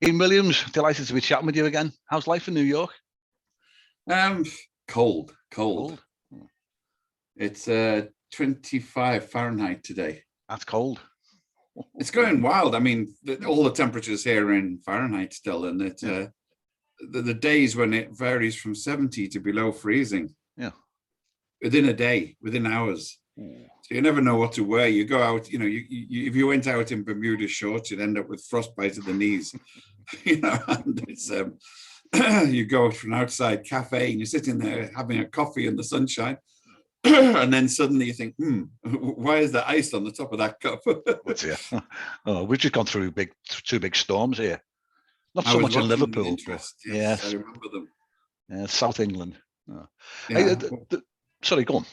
Ian Williams, delighted to be chatting with you again. How's life in New York? Cold. It's 25 Fahrenheit today. That's cold. It's going wild. I mean, all the temperatures here are in Fahrenheit still, and it's the days when it varies from 70 to below freezing. Yeah. Within a day, within hours. So you never know what to wear. You go out, you if you went out in Bermuda shorts, you'd end up with frostbite at the knees. And it's you go to an outside cafe and you're sitting there having a coffee in the sunshine, and then suddenly you think, why is there ice on the top of that cup? We've just gone through two big storms here. Not so much in Liverpool. Yes, I remember them. Yeah, South England. Yeah. Sorry, go on.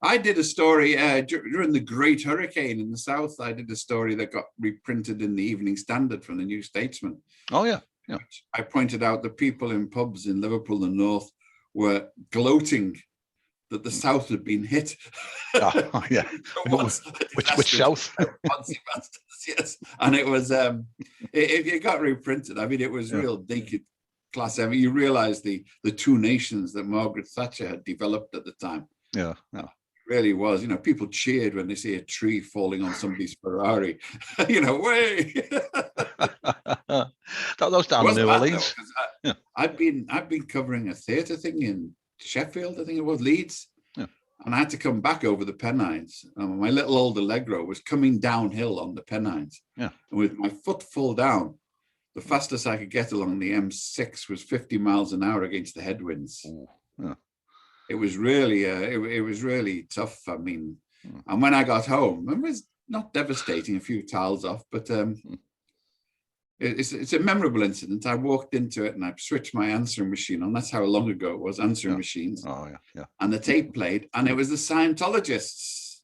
I did a story during the Great Hurricane in the South. I did a story that got reprinted in the Evening Standard from the New Statesman. Oh, yeah. I pointed out that people in pubs in Liverpool and North were gloating that the South had been hit. Oh, yeah. Which South? Yes. And it was, it got reprinted. I mean, it was real naked class. I mean, you realize the two nations that Margaret Thatcher had developed at the time. Yeah. Really was, people cheered when they see a tree falling on somebody's Ferrari. Way. That was down in New Orleans. I've been covering a theatre thing in Sheffield, I think it was, Leeds, and I had to come back over the Pennines. My little old Allegro was coming downhill on the Pennines, and with my foot full down, the fastest I could get along the M6 was 50 miles an hour against the headwinds. It was really, it was really tough. I mean, and when I got home, it was not devastating, a few tiles off, but it's a memorable incident. I walked into it and I switched my answering machine on. That's how long ago it was, answering machines. Oh, yeah. And the tape played, and it was the Scientologists.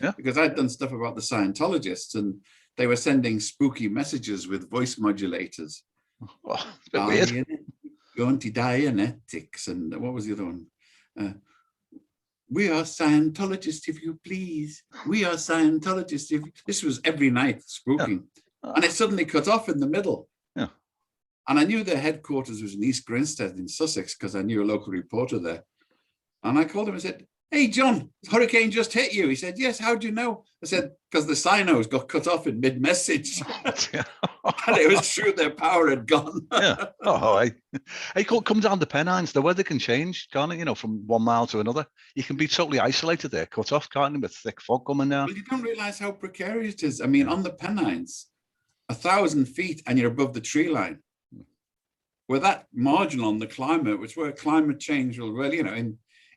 Yeah. Because I'd done stuff about the Scientologists, and they were sending spooky messages with voice modulators. Oh, it's a bit weird. Going to Dianetics, and what was the other one? We are Scientologists, if you please. We are Scientologists. This was every night spooking. And it suddenly cut off in the middle. Yeah. And I knew their headquarters was in East Grinstead in Sussex because I knew a local reporter there. And I called him and said, "Hey, John, hurricane just hit you." He said, "Yes, how do you know?" I said, "Because the sinos got cut off in mid-message." And it was true, their power had gone. Yeah. Oh, hey, come down the Pennines. The weather can change, can't it? From 1 mile to another. You can be totally isolated there, cut off, can't you, with thick fog coming down. Well, you don't realize how precarious it is. I mean, on the Pennines, 1,000 feet and you're above the tree line. We're that marginal on the climate, which where climate change will really,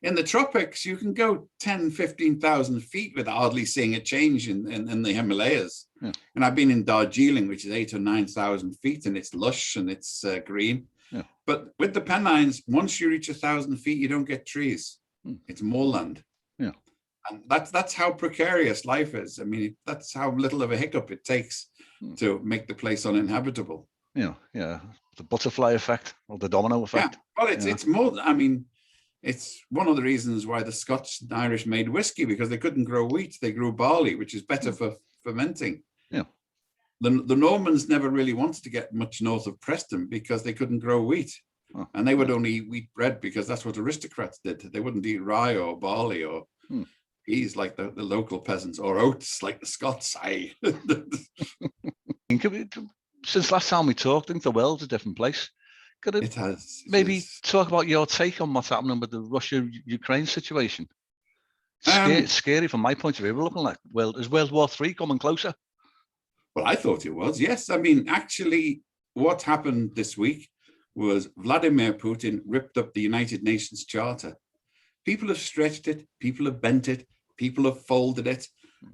in the tropics, you can go 10, 15,000 feet without hardly seeing a change in the Himalayas. Yeah. And I've been in Darjeeling, which is 8,000 or 9,000 feet, and it's lush and it's green. Yeah. But with the Pennines, once you reach 1,000 feet, you don't get trees. It's moorland. Yeah. And that's how precarious life is. I mean, that's how little of a hiccup it takes to make the place uninhabitable. Yeah. The butterfly effect or the domino effect. Yeah. Well, it's more, I mean, it's one of the reasons why the Scots and Irish made whiskey, because they couldn't grow wheat. They grew barley, which is better for fermenting. Yeah. The Normans never really wanted to get much north of Preston because they couldn't grow wheat. Oh. And they would only eat wheat bread because that's what aristocrats did. They wouldn't eat rye or barley or peas like the local peasants, or oats like the Scots. Since last time we talked, I think the world's a different place. It has. Maybe talk about your take on what's happening with the Russia-Ukraine situation. Scary from my point of view. We're looking like, is World War III coming closer? Well, I thought it was, yes. I mean, actually, what happened this week was Vladimir Putin ripped up the United Nations Charter. People have stretched it, people have bent it, people have folded it.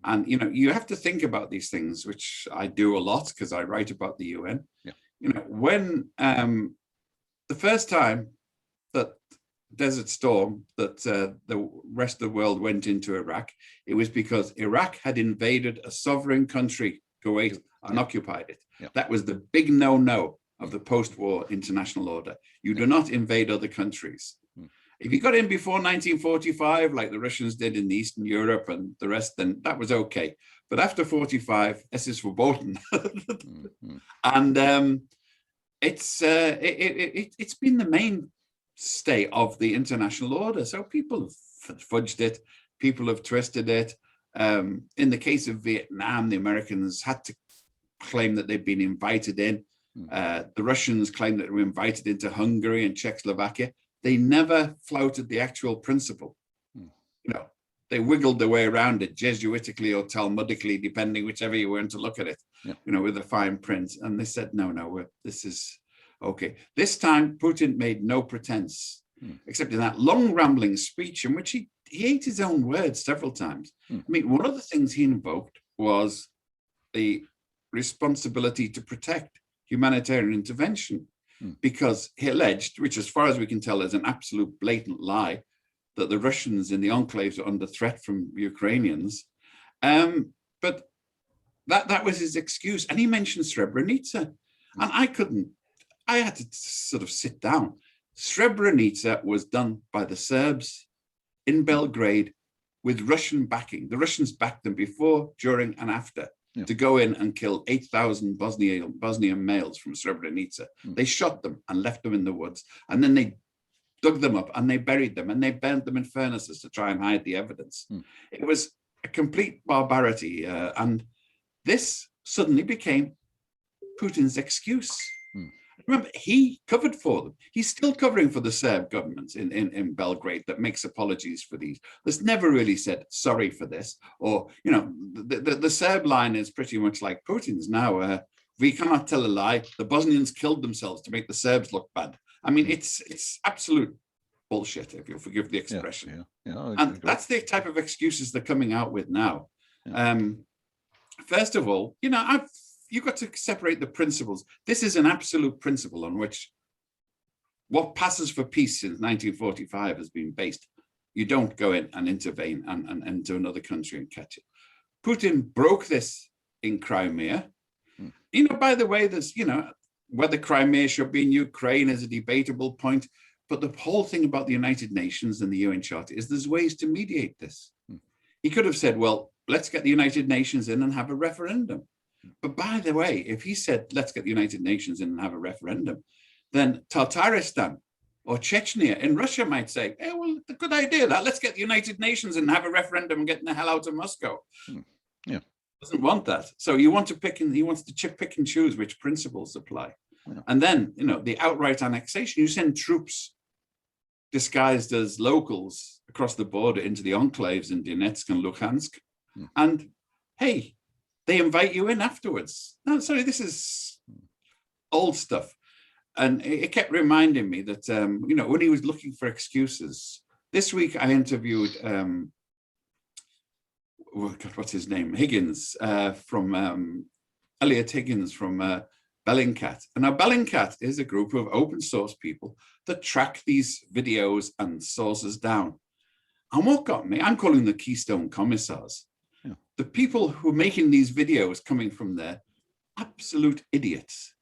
And, you have to think about these things, which I do a lot because I write about the UN. Yeah. When the first time that Desert Storm, that the rest of the world went into Iraq, it was because Iraq had invaded a sovereign country, Kuwait, and occupied it. Yeah. That was the big no-no of the post-war international order. You do not invade other countries. If you got in before 1945, like the Russians did in Eastern Europe and the rest, then that was okay. But after 45, this is verboten. Mm-hmm. And it's been the mainstay of the international order. So people have fudged it, people have twisted it. In the case of Vietnam, the Americans had to claim that they'd been invited in. The Russians claimed that they were invited into Hungary and Czechoslovakia. They never flouted the actual principle. You know, they wiggled their way around it, Jesuitically or Talmudically, depending whichever you went to look at it, you know, with the fine print. And they said, no, this is okay. This time, Putin made no pretense, except in that long rambling speech in which he ate his own words several times. I mean, one of the things he invoked was the responsibility to protect humanitarian intervention, because he alleged, which as far as we can tell is an absolute blatant lie, that the Russians in the enclaves are under threat from Ukrainians. But that was his excuse. And he mentioned Srebrenica. And I had to sort of sit down. Srebrenica was done by the Serbs in Belgrade with Russian backing. The Russians backed them before, during, and after to go in and kill 8,000 Bosnian males from Srebrenica. They shot them and left them in the woods. And then they dug them up and they buried them and they burned them in furnaces to try and hide the evidence. It was a complete barbarity. And this suddenly became Putin's excuse. Remember, he covered for them. He's still covering for the Serb government in Belgrade that makes apologies for these. There's never really said sorry for this. Or, you know, the Serb line is pretty much like Putin's now. We cannot tell a lie. The Bosnians killed themselves to make the Serbs look bad. I mean, it's absolute bullshit, if you'll forgive the expression. And that's the type of excuses they're coming out with now. First of all, you know, you've got to separate the principles. This is an absolute principle on which what passes for peace since 1945 has been based. You don't go in and intervene and enter another country and catch it. Putin broke this in Crimea. You know, by the way, there's, you know, whether Crimea should be in Ukraine is a debatable point, but the whole thing about the United Nations and the UN Charter is there's ways to mediate this. He could have said, well, let's get the United Nations in and have a referendum. But by the way, if he said, let's get the United Nations in and have a referendum, then Tataristan or Chechnya in Russia might say, hey, well, it's a good idea that let's get the United Nations in and have a referendum and get the hell out of Moscow. Doesn't want that. So he wants to pick and choose which principles apply. And then, you know, the outright annexation, you send troops disguised as locals across the border into the enclaves in Donetsk and Luhansk. And hey, they invite you in afterwards. No, sorry, this is old stuff. And it kept reminding me that, you know, when he was looking for excuses, this week I interviewed, what's his name? Higgins from, Elliot Higgins from Bellingcat. And now Bellingcat is a group of open source people that track these videos and sources down. And what got me, I'm calling the Keystone Commissars. The people who are making these videos coming from there, absolute idiots.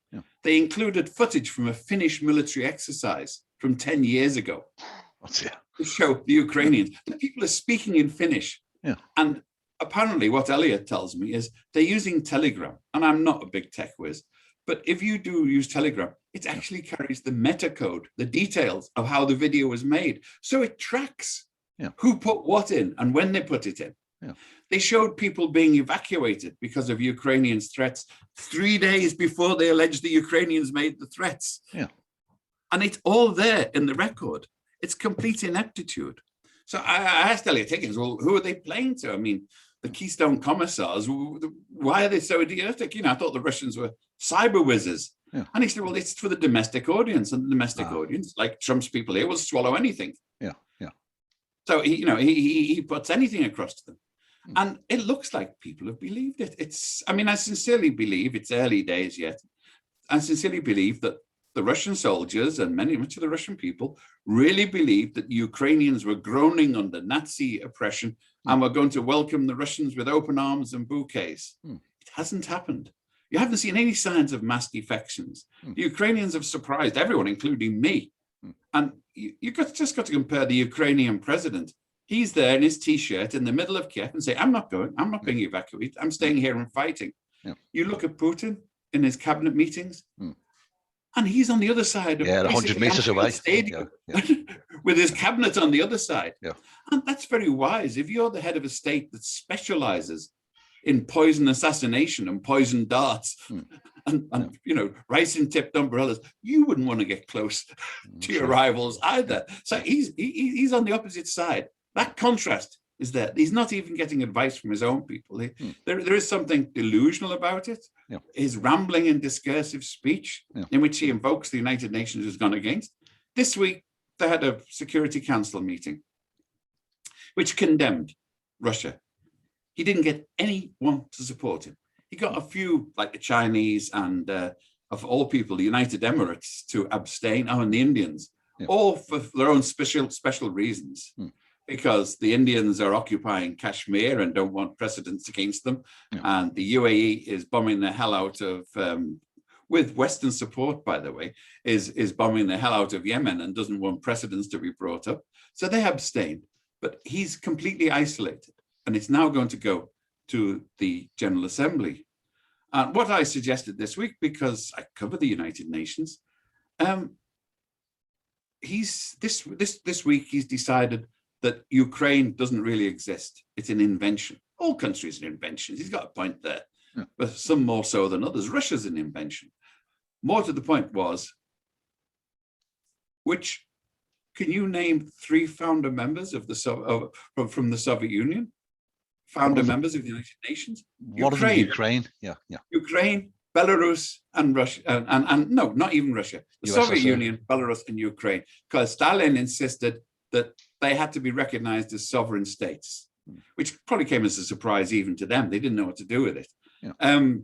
They included footage from a Finnish military exercise from 10 years ago to show the Ukrainians. The people are speaking in Finnish. And apparently what Elliot tells me is they're using Telegram. And I'm not a big tech whiz, but if you do use Telegram, it actually carries the meta code, the details of how the video was made. So it tracks who put what in and when they put it in. They showed people being evacuated because of Ukrainians' threats 3 days before they alleged the Ukrainians made the threats. And it's all there in the record. It's complete ineptitude. So I asked Elliot Higgins, well, who are they playing to? I mean, the Keystone Commissars, why are they so idiotic? You know, I thought the Russians were cyber whizzes. And he said, well, it's for the domestic audience, and the domestic audience, like Trump's people here, will swallow anything. So, you know, he puts anything across to them. And it looks like people have believed it. I mean, I sincerely believe, it's early days yet, I sincerely believe that the Russian soldiers and much of the Russian people really believed that the Ukrainians were groaning under Nazi oppression and were going to welcome the Russians with open arms and bouquets. It hasn't happened. You haven't seen any signs of mass defections. The Ukrainians have surprised everyone, including me. And you just got to compare the Ukrainian president. He's there in his T-shirt in the middle of Kiev and say, I'm not being evacuated. I'm staying here and fighting. Yeah. You look at Putin in his cabinet meetings, and he's on the other side of 100 meters away stadium with his cabinet on the other side. Yeah. And that's very wise. If you're the head of a state that specializes in poison assassination and poison darts and you know, ricin tipped umbrellas, you wouldn't want to get close to your rivals either. So he's on the opposite side. That contrast is there. He's not even getting advice from his own people. There is something delusional about it. Yeah. His rambling and discursive speech in which he invokes the United Nations has gone against. This week, they had a Security Council meeting which condemned Russia. He didn't get anyone to support him. He got a few, like the Chinese and of all people, the United Emirates to abstain, and the Indians, all for their own special reasons. Because the Indians are occupying Kashmir and don't want precedents against them. And the UAE is bombing the hell out of, with Western support, by the way, is bombing the hell out of Yemen and doesn't want precedents to be brought up. So they abstained, but he's completely isolated. And it's now going to go to the General Assembly. And what I suggested this week, because I cover the United Nations, this week he's decided that Ukraine doesn't really exist. It's an invention. All countries are inventions. He's got a point there, but some more so than others. Russia's an invention. More to the point was, can you name 3 founder members of from the Soviet Union? Founder members of the United Nations? Ukraine. Ukraine, Belarus, and Russia, and no, not even Russia. The Soviet Union, Belarus, and Ukraine, because Stalin insisted that they had to be recognized as sovereign states, which probably came as a surprise even to them. They didn't know what to do with it. And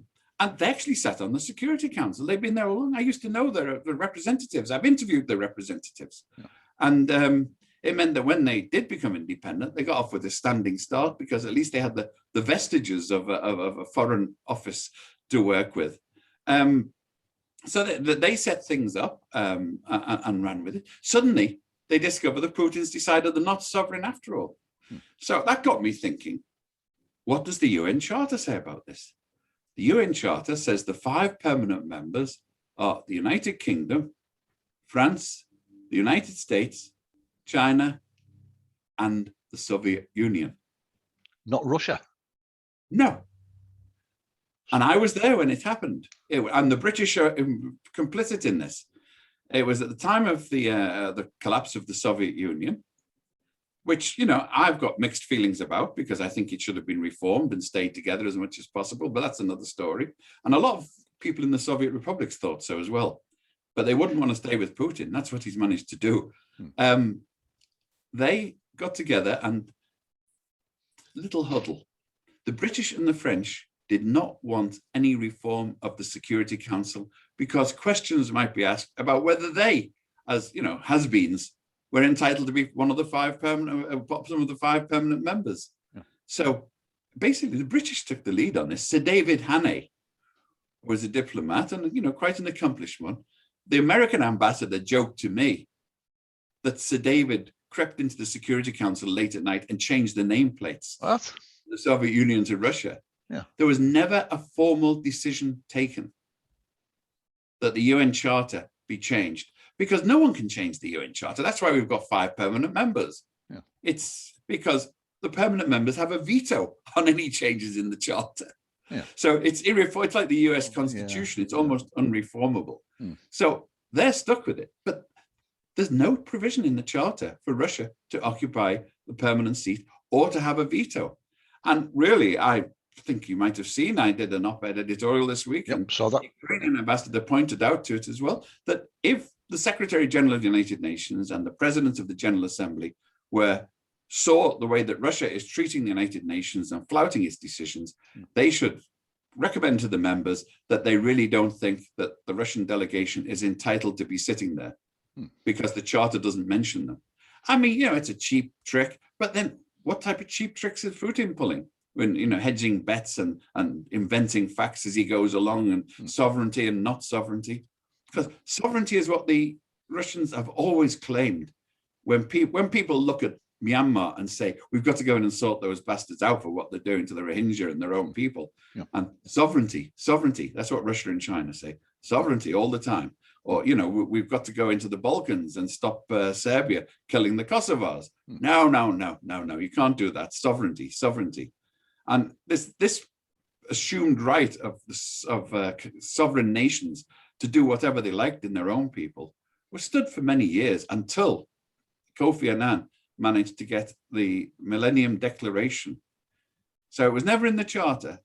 they actually sat on the Security Council. They've been there all along. I used to know the representatives. I've interviewed the representatives. And it meant that when they did become independent, they got off with a standing start because at least they had the vestiges of a foreign office to work with. So they set things up and ran with it. Suddenly, they discover that Putin's decided they're not sovereign after all. So that got me thinking, what does the UN Charter say about this? The UN Charter says the 5 permanent members are the United Kingdom, France, the United States, China, and the Soviet Union. Not Russia? No. And I was there when it happened. And the British are complicit in this. It was at the time of the collapse of the Soviet Union, which, you know, I've got mixed feelings about because I think it should have been reformed and stayed together as much as possible, but that's another story. And a lot of people in the Soviet republics thought so as well, but they wouldn't want to stay with Putin. That's what he's managed to do. They got together and little huddle. The British and the French did not want any reform of the Security Council because questions might be asked about whether they, as you know, has-beens, were entitled to be one of the 5 permanent, some of the 5 permanent members. So basically, the British took the lead on this. Sir David Hannay was a diplomat and, you know, quite an accomplished one. The American ambassador joked to me that Sir David crept into the Security Council late at night and changed the nameplates. What? The Soviet Union to Russia. There was never a formal decision taken that the UN Charter be changed because no one can change the UN Charter. That's why we've got 5 permanent members. It's because the permanent members have a veto on any changes in the Charter. So it's like the US Constitution. It's almost unreformable. So they're stuck with it. But there's no provision in the Charter for Russia to occupy the permanent seat or to have a veto. And really, I think you might have seen, I did an op-ed editorial this week. And saw that. The Ukrainian ambassador pointed out to it as well, that if the Secretary General of the United Nations and the President of the General Assembly saw the way that Russia is treating the United Nations and flouting its decisions, they should recommend to the members that they really don't think that the Russian delegation is entitled to be sitting there because the Charter doesn't mention them. I mean, you know, it's a cheap trick, but then what type of cheap tricks is Putin pulling? When, you know, hedging bets and inventing facts as he goes along and sovereignty and not sovereignty. Because sovereignty is what the Russians have always claimed. When people look at Myanmar and say, we've got to go in and sort those bastards out for what they're doing to the Rohingya and their own people. Yeah. And sovereignty, that's what Russia and China say, sovereignty all the time. Or, we've got to go into the Balkans and stop Serbia killing the Kosovars. No, you can't do that. Sovereignty. And this assumed right of sovereign nations to do whatever they liked in their own people was stood for many years until Kofi Annan managed to get the Millennium Declaration. So it was never in the Charter,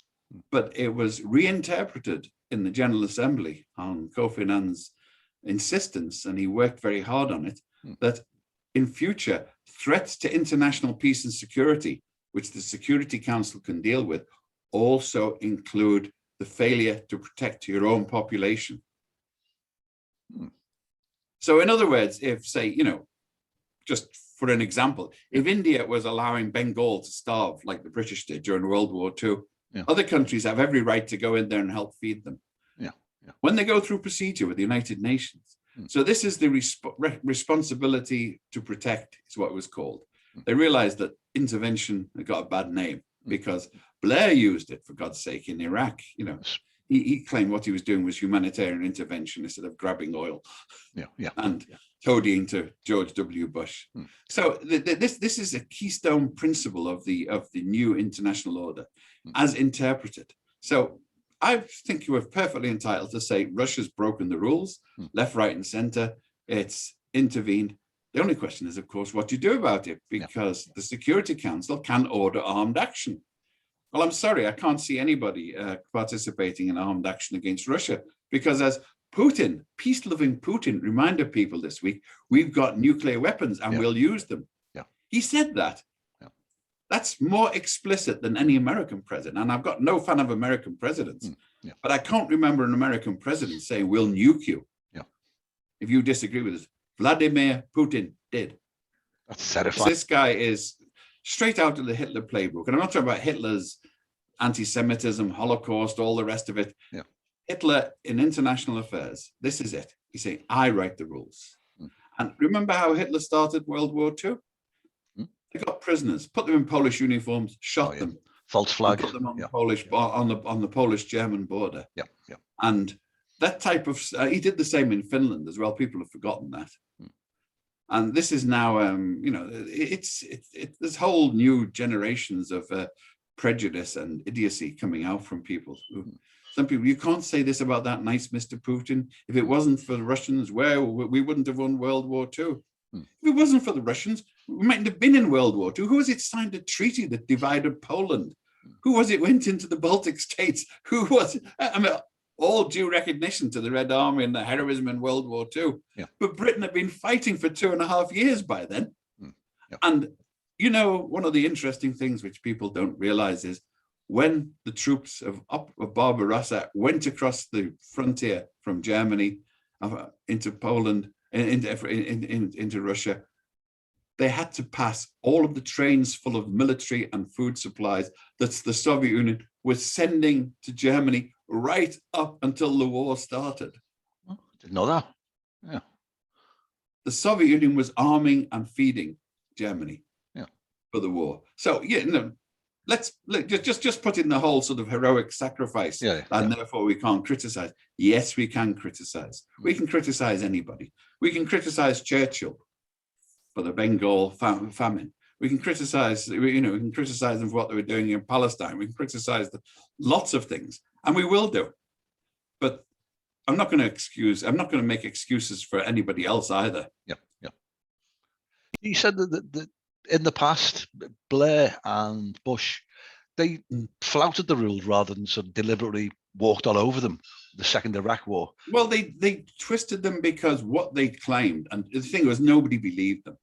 but it was reinterpreted in the General Assembly on Kofi Annan's insistence, and he worked very hard on it, that in future, threats to international peace and security, which the Security Council can deal with, also include the failure to protect your own population. So in other words, if, say, just for an example, if India was allowing Bengal to starve like the British did during World War II, other countries have every right to go in there and help feed them. When they go through procedure with the United Nations. So this is the responsibility to protect, is what it was called. They realized that intervention had got a bad name because Blair used it, for God's sake, in Iraq. He claimed what he was doing was humanitarian intervention instead of grabbing oil and toadying to George W. Bush. So this is a keystone principle of the new international order as interpreted. So I think you were perfectly entitled to say Russia's broken the rules, left, right, and center. It's intervened. The only question is, of course, what you do about it, because the Security Council can order armed action. Well, I'm sorry, I can't see anybody participating in armed action against Russia, because as Putin, peace-loving Putin, reminded people this week, we've got nuclear weapons and we'll use them. He said that. That's more explicit than any American president. And I've got no fan of American presidents, but I can't remember an American president saying, we'll nuke you. If you disagree with us, Vladimir Putin did. That's terrifying. This guy is straight out of the Hitler playbook. And I'm not talking about Hitler's anti-Semitism, Holocaust, all the rest of it. Hitler in international affairs, this is it. He's saying, I write the rules. And remember how Hitler started World War II? They got prisoners, put them in Polish uniforms, shot them, false flag, put them on the Polish on the Polish-German border. And that type of he did the same in Finland as well. People have forgotten that. And this is now, it's this whole new generations of prejudice and idiocy coming out from people. Some people, you can't say this about that nice Mr. Putin. If it wasn't for the Russians, we wouldn't have won World War II. If it wasn't for the Russians, we mightn't have been in World War II. Who was it signed a treaty that divided Poland? Who was it went into the Baltic states? Who was it? I mean, all due recognition to the Red Army and the heroism in World War II. But Britain had been fighting for 2.5 years by then. And, one of the interesting things which people don't realize is when the troops of Barbarossa went across the frontier from Germany into Poland, into Russia, they had to pass all of the trains full of military and food supplies that the Soviet Union was sending to Germany right up until the war started. Didn't know that. The Soviet Union was arming and feeding Germany for the war. So let's just put in the whole sort of heroic sacrifice, and therefore we can't criticize. Yes, we can criticize. We can criticize anybody. We can criticize Churchill for the Bengal famine. We can criticize, we can criticize them for what they were doing in Palestine. We can criticize lots of things, and we will do. But I'm not going to make excuses for anybody else either. You said that in the past, Blair and Bush, they flouted the rules rather than sort of deliberately walked all over them. The second Iraq war. Well, they twisted them because what they claimed, and the thing was, nobody believed them.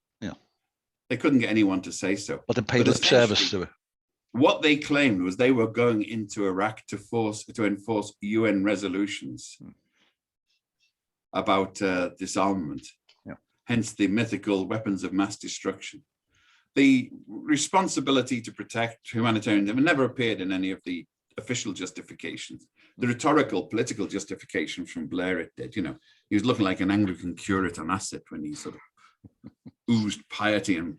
They couldn't get anyone to say so. But they paid lip service to it. What they claimed was they were going into Iraq to enforce UN resolutions about disarmament. Hence the mythical weapons of mass destruction. The responsibility to protect humanitarian never appeared in any of the official justifications. The rhetorical political justification from Blair, it did. He was looking like an Anglican curate on acid when he sort of oozed piety and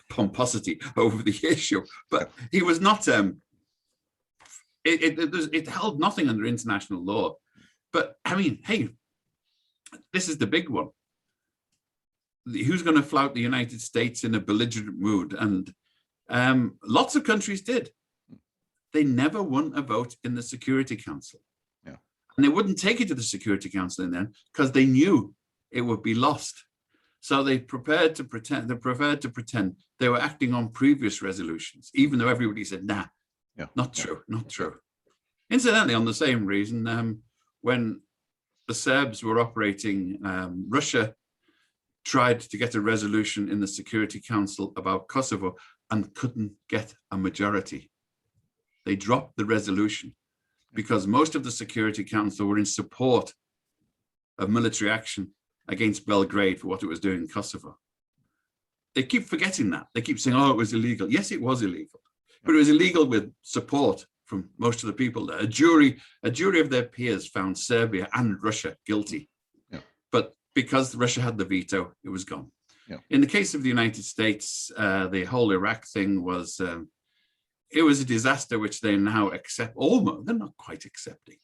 pomposity over the issue, but he was not. It held nothing under international law. But I mean, hey, this is the big one. Who's going to flout the United States in a belligerent mood? And lots of countries did. They never won a vote in the Security Council. Yeah. And they wouldn't take it to the Security Council in then because they knew it would be lost. So they prepared to pretend they were acting on previous resolutions, even though everybody said, nah, not true, not true. Incidentally, on the same reason, when the Serbs were operating, Russia tried to get a resolution in the Security Council about Kosovo and couldn't get a majority. They dropped the resolution because most of the Security Council were in support of military action against Belgrade for what it was doing in Kosovo. They keep forgetting that. They keep saying, oh, it was illegal. Yes, it was illegal, but it was illegal with support from most of the people there. A jury of their peers found Serbia and Russia guilty. Yeah. But because Russia had the veto, it was gone. Yeah. In the case of the United States, the whole Iraq thing was, it was a disaster which they now accept, almost, they're not quite accepting.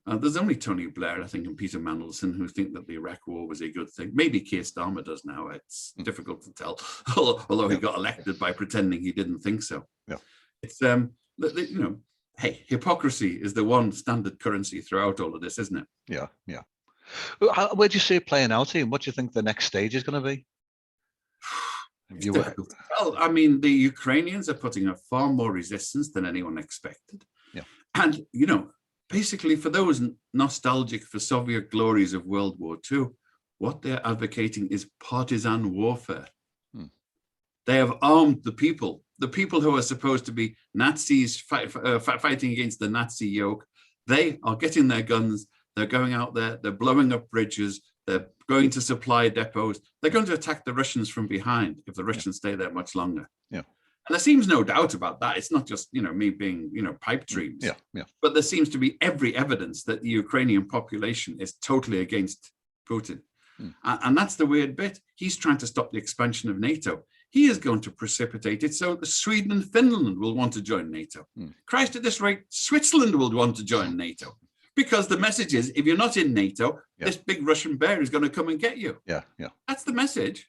There's only Tony Blair, I think, and Peter Mandelson who think that the Iraq war was a good thing. Maybe Keir Starmer does now. It's difficult to tell, although he got elected by pretending he didn't think so. Yeah. It's, you know, hey, hypocrisy is the one standard currency throughout all of this, isn't it? Yeah, yeah. Where do you see it playing out, Ian? What do you think the next stage is going to be? Well, I mean, the Ukrainians are putting up far more resistance than anyone expected. Yeah. And, you know, basically, for those nostalgic for Soviet glories of World War II, what they're advocating is partisan warfare. They have armed the people who are supposed to be Nazis fighting against the Nazi yoke. They are getting their guns. They're going out there. They're blowing up bridges. They're going to supply depots. They're going to attack the Russians from behind if the Russians stay there much longer. Yeah. And there seems no doubt about that. It's not just, you know, me being, you know, pipe dreams. Yeah, yeah. But there seems to be every evidence that the Ukrainian population is totally against Putin. And that's the weird bit. He's trying to stop the expansion of NATO. He is going to precipitate it so that Sweden and Finland will want to join NATO. Christ, at this rate, Switzerland will want to join NATO. Because the message is, if you're not in NATO, this big Russian bear is going to come and get you. Yeah, yeah. That's the message.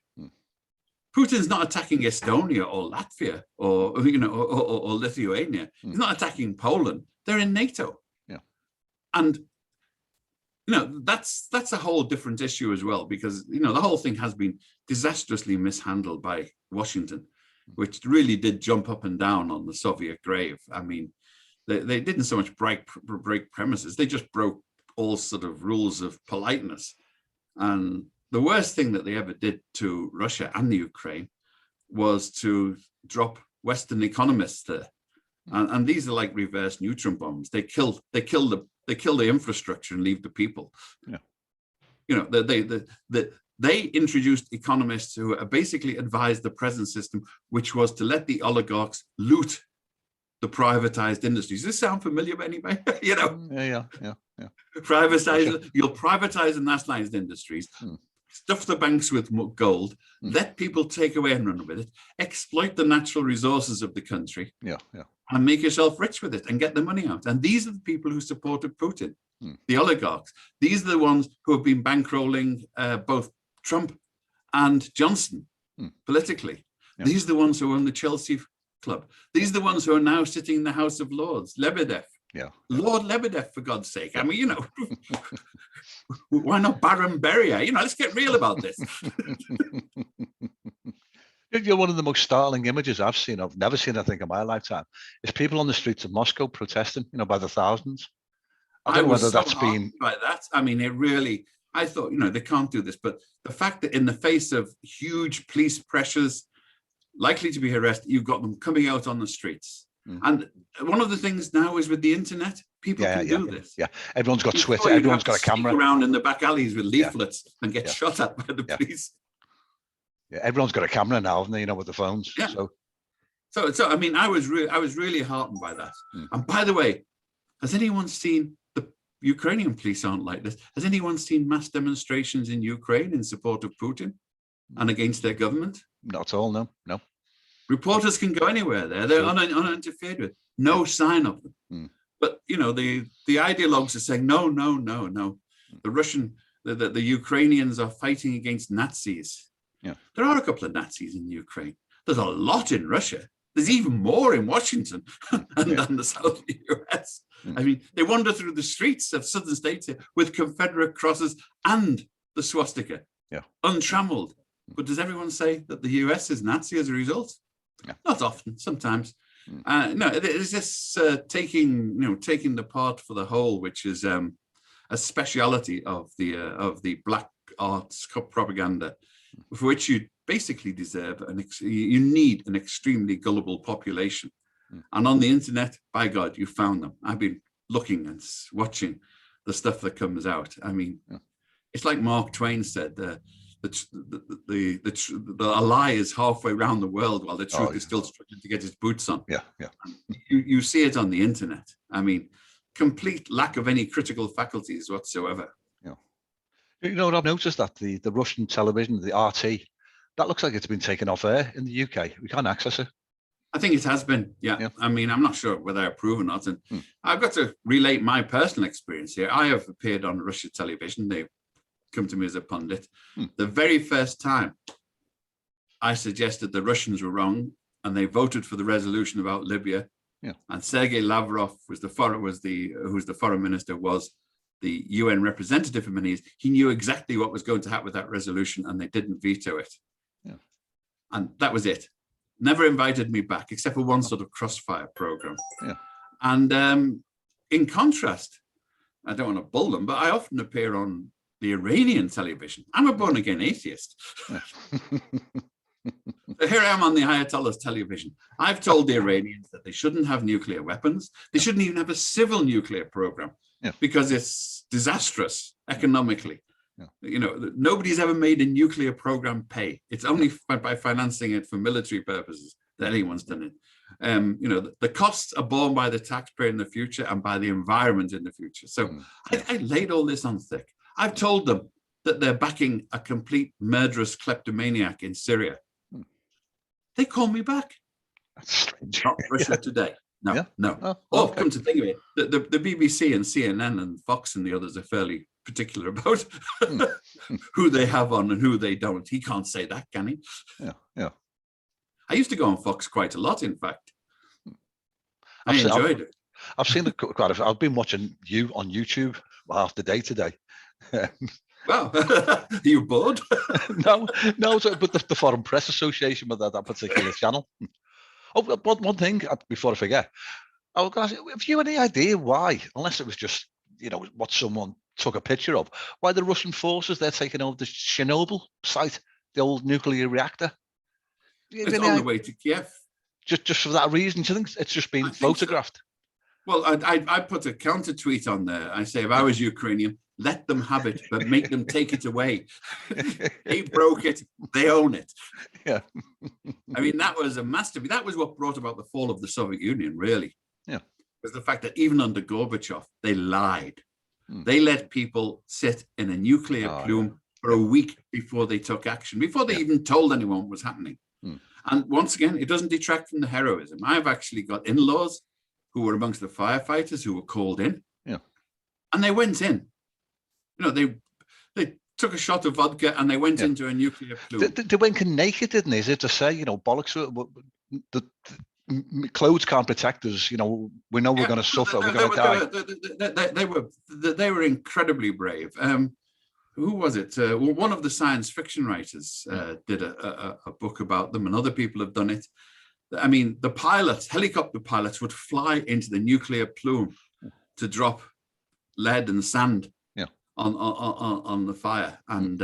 Putin's not attacking Estonia or Latvia or, you know, or Lithuania. He's not attacking Poland. They're in NATO. Yeah. And, you know, that's a whole different issue as well, because, you know, the whole thing has been disastrously mishandled by Washington, which really did jump up and down on the Soviet grave. I mean, they didn't so much break premises. They just broke all sort of rules of politeness. And the worst thing that they ever did to Russia and the Ukraine was to drop Western economists there. And these are like reverse neutron bombs. They kill the infrastructure and leave the people. Yeah. You know, they introduced economists who basically advised the present system, which was to let the oligarchs loot the privatized industries. Does this sound familiar to anybody? You know, yeah. Privatize, you'll privatize and nationalized industries, stuff the banks with gold, let people take away and run with it, exploit the natural resources of the country, and make yourself rich with it and get the money out. And these are the people who supported Putin, the oligarchs. These are the ones who have been bankrolling both Trump and Johnson politically. Yeah. These are the ones who own the Chelsea Club. These are the ones who are now sitting in the House of Lords, Lebedev. Yeah. Lord Lebedev, for God's sake. I mean, you know, why not Baron Berrier? You know, let's get real about this. You're one of the most startling images I've seen. I've never seen, I think, in my lifetime. Is people on the streets of Moscow protesting, you know, by the thousands. I don't know whether that's been by that. I mean, it really, I thought, you know, they can't do this. But the fact that in the face of huge police pressures, likely to be arrested, you've got them coming out on the streets. And one of the things now is with the internet, people can do this. Yeah, everyone's got Twitter, everyone's got a camera. Around in the back alleys with leaflets and get shot at by the police. Yeah, everyone's got a camera now, haven't they, you know, with the phones. Yeah. So I mean, I was really heartened by that. And by the way, has anyone seen, the Ukrainian police aren't like this, has anyone seen mass demonstrations in Ukraine in support of Putin? and against their government? Not at all, no. Reporters can go anywhere there. They're uninterfered with. No sign of them. But, the ideologues are saying, no. The Ukrainians are fighting against Nazis. Yeah. There are a couple of Nazis in Ukraine. There's a lot in Russia. There's even more in Washington than the south of the US. I mean, they wander through the streets of southern states here with Confederate crosses and the swastika, untrammeled. But does everyone say that the US is Nazi as a result? Yeah. Not often, sometimes. No, it's just taking the part for the whole, which is a speciality of the black arts propaganda, for which you basically deserve you need an extremely gullible population. And on the internet, by God, you found them. I've been looking and watching the stuff that comes out. I mean, it's like Mark Twain said, a lie is halfway around the world while the truth is still struggling to get its boots on. Yeah. You see it on the internet. I mean, complete lack of any critical faculties whatsoever. Yeah. What I've noticed, that the Russian television, the RT, that looks like it's been taken off air in the UK. We can't access it. I think it has been, yeah. I mean, I'm not sure whether I approve or not. And I've got to relate my personal experience here. I have appeared on Russian television. They've come to me as a pundit. The very first time I suggested the Russians were wrong and they voted for the resolution about Libya. Yeah. And Sergei Lavrov who's the foreign minister, was the UN representative for many years. He knew exactly what was going to happen with that resolution and they didn't veto it. Yeah. And that was it. Never invited me back, except for one sort of crossfire program. Yeah. And in contrast, I don't want to bull them, but I often appear on the Iranian television. I'm a born-again atheist. Yeah. Here I am on the Ayatollah's television. I've told the Iranians that they shouldn't have nuclear weapons. They shouldn't even have a civil nuclear program because it's disastrous economically. Nobody's ever made a nuclear program pay. It's only by financing it for military purposes that anyone's done it. The costs are borne by the taxpayer in the future and by the environment in the future. So I laid all this on thick. I've told them that they're backing a complete murderous kleptomaniac in Syria. They call me back. That's strange. Not Russia Today. No. Oh, okay. Come to think of it, the BBC and CNN and Fox and the others are fairly particular about who they have on and who they don't. He can't say that, can he? Yeah. I used to go on Fox quite a lot, in fact. I enjoyed it. I've seen it quite a few. I've been watching you on YouTube half the day today. Wow, are you bored? No, but the Foreign Press Association with that particular channel. Oh, one thing before I forget, I was going to ask, have you any idea why, unless it was just what someone took a picture of, why the Russian forces, they're taking over the Chernobyl site, the old nuclear reactor? It's on the way to Kiev. Just for that reason, do you think it's just been photographed? So. Well, I put a counter tweet on there. I say, if I was Ukrainian, let them have it, but make them take it away. They broke it, they own it. Yeah. I mean, that was a masterpiece. That was what brought about the fall of the Soviet Union, really. Yeah. Was the fact that even under Gorbachev, they lied. They let people sit in a nuclear plume for a week before they took action, before they even told anyone what was happening. And once again, it doesn't detract from the heroism. I've actually got in-laws who were amongst the firefighters who were called in. Yeah. And they went in. They took a shot of vodka and they went into a nuclear plume. They went naked, didn't they? Is it to say, bollocks, the clothes can't protect us. We know we're going to suffer. We're going to die. They were incredibly brave. Who was it? One of the science fiction writers did a book about them, and other people have done it. I mean, the pilots, helicopter pilots, would fly into the nuclear plume to drop lead and sand on the fire, and